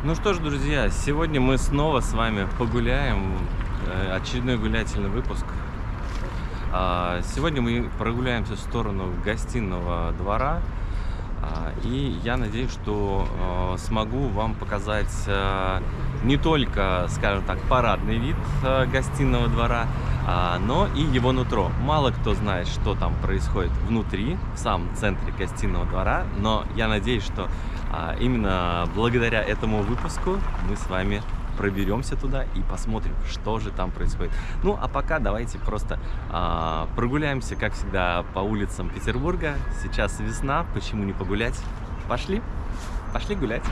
Ну что ж, друзья, сегодня мы снова с вами погуляем. Очередной гулятельный выпуск. Сегодня мы прогуляемся в сторону гостиного двора. И я надеюсь, что смогу вам показать не только, скажем так, парадный вид гостиного двора, но и его нутро. Мало кто знает, что там происходит внутри, в самом центре гостиного двора, но я надеюсь, что именно благодаря этому выпуску мы с вами проберемся туда и посмотрим, что же там происходит. Ну, а пока давайте просто прогуляемся, как всегда, по улицам Петербурга. Сейчас весна, почему не погулять? Пошли гулять.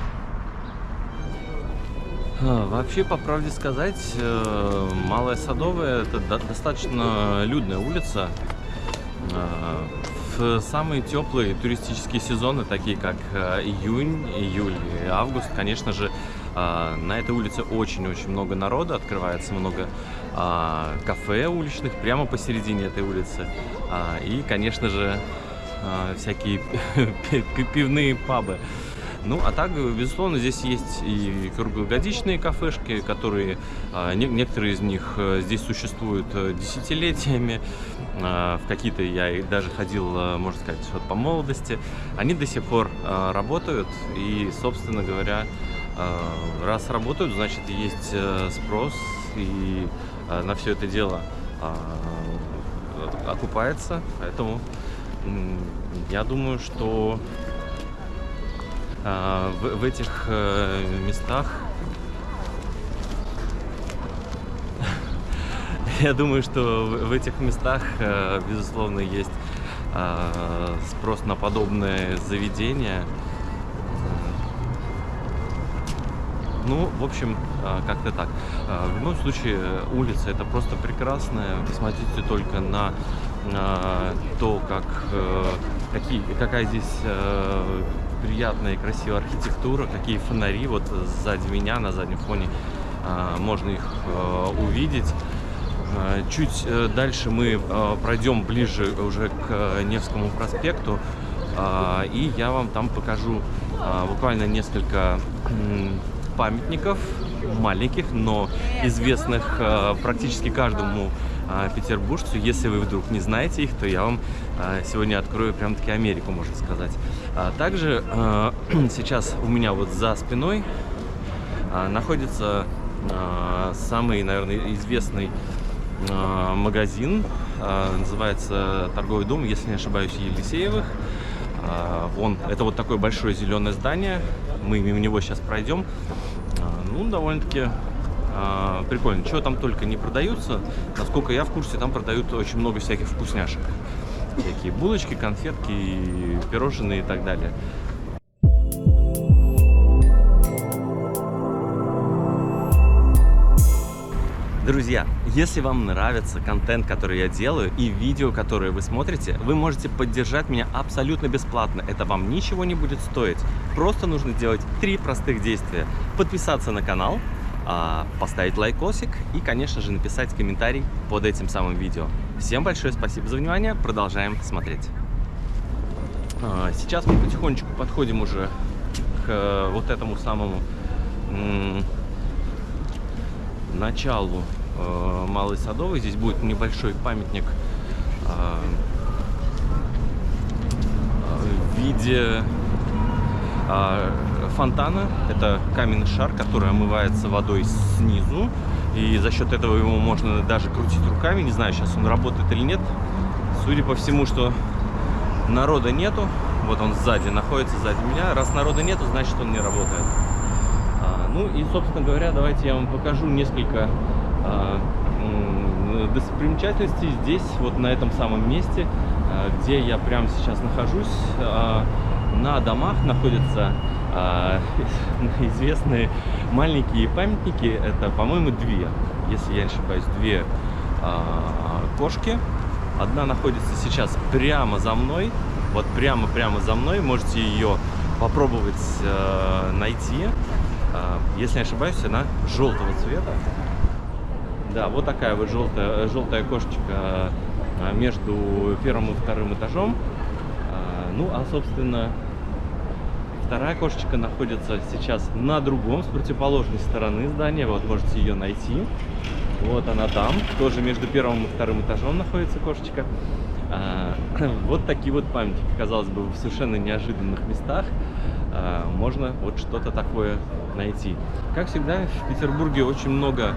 Вообще, по правде сказать, Малая Садовая — это достаточно людная улица. В самые теплые туристические сезоны, такие как июнь, июль и август, конечно же, на этой улице очень-очень много народа, открывается много кафе уличных прямо посередине этой улицы. И, конечно же, всякие пивные пабы. Ну, а так, безусловно, здесь есть и круглогодичные кафешки, которые, некоторые из них здесь существуют десятилетиями. В какие-то я и даже ходил, можно сказать, по молодости. Они до сих пор работают, и, собственно говоря, раз работают, значит, есть спрос, и на все это дело окупается. Поэтому я думаю, что в этих местах безусловно, есть спрос на подобные заведения. Ну, в общем, как-то так. В любом случае, улица — это просто прекрасная. Посмотрите только на то, какая здесь приятная и красивая архитектура, какие фонари. Вот сзади меня, на заднем фоне, можно их увидеть. Чуть дальше мы пройдем ближе уже к Невскому проспекту, и я вам там покажу буквально несколько памятников, маленьких, но известных практически каждому петербуржцу. Если вы вдруг не знаете их, то я вам сегодня открою прям-таки Америку, можно сказать. Также сейчас у меня вот за спиной находится самый, наверное, известный магазин. Называется торговый дом, если не ошибаюсь, Елисеевых. Это вот такое большое зеленое здание. Мы мимо него сейчас пройдем. Ну, довольно-таки прикольно. Чего там только не продаются. Насколько я в курсе, там продают очень много всяких вкусняшек. Всякие булочки, конфетки, пирожные и так далее. Друзья, если вам нравится контент, который я делаю, и видео, которые вы смотрите, вы можете поддержать меня абсолютно бесплатно. Это вам ничего не будет стоить. Просто нужно делать 3 простых действия. Подписаться на канал, поставить лайкосик и, конечно же, написать комментарий под этим самым видео. Всем большое спасибо за внимание. Продолжаем смотреть. Сейчас мы потихонечку подходим уже к вот этому самому началу Малой Садовой. Здесь будет небольшой памятник в виде фонтана. Это каменный шар, который омывается водой снизу, и за счет этого его можно даже крутить руками. Не знаю, сейчас он работает или нет. Судя по всему, что народа нету. Вот он сзади находится, сзади меня. Раз народа нету, значит, он не работает. Ну и, собственно говоря, давайте я вам покажу несколько достопримечательностей здесь, вот на этом самом месте, где я прямо сейчас нахожусь. На домах находятся известные маленькие памятники. Это, по-моему, 2, если я не ошибаюсь, 2 кошки. Одна находится сейчас прямо за мной. Вот прямо за мной. Можете ее попробовать найти. Если не ошибаюсь, она желтого цвета. Да, вот такая вот желтая кошечка между 1-м и 2-м этажом. Ну, а, собственно, Вторая кошечка находится сейчас на другом, с противоположной стороны здания. Вот можете ее найти. Вот она там. Тоже между первым и вторым этажом находится кошечка. Вот такие вот памятники, казалось бы, в совершенно неожиданных местах можно вот что-то такое найти. Как всегда, в Петербурге очень много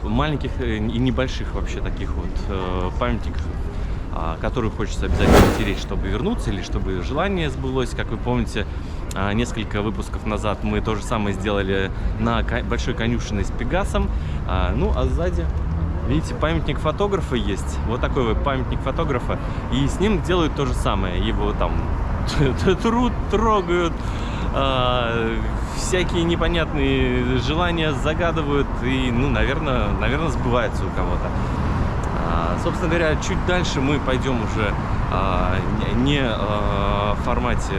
маленьких и небольших вообще таких вот памятников, которые хочется обязательно стереть, чтобы вернуться, или чтобы желание сбылось. Как вы помните, несколько выпусков назад мы то же самое сделали на большой конюшиной с Пегасом. Ну, а сзади, видите, памятник фотографа есть. Вот такой вот памятник фотографа. И с ним делают то же самое. Его там трогают, всякие непонятные желания загадывают. И, ну, наверное, сбывается у кого-то. Собственно говоря, чуть дальше мы пойдем уже не в формате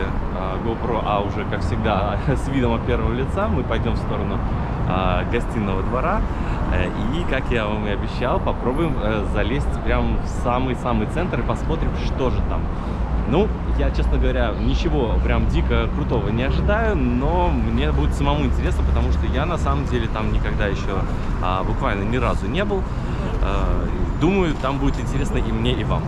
GoPro, а уже, как всегда, с видом от первого лица. Мы пойдем в сторону гостиного двора. И, как я вам и обещал, попробуем залезть прямо в самый-самый центр и посмотрим, что же там. Ну, я, честно говоря, ничего прям дико крутого не ожидаю, но мне будет самому интересно, потому что я на самом деле там никогда еще буквально ни разу не был. Думаю, там будет интересно и мне, и вам.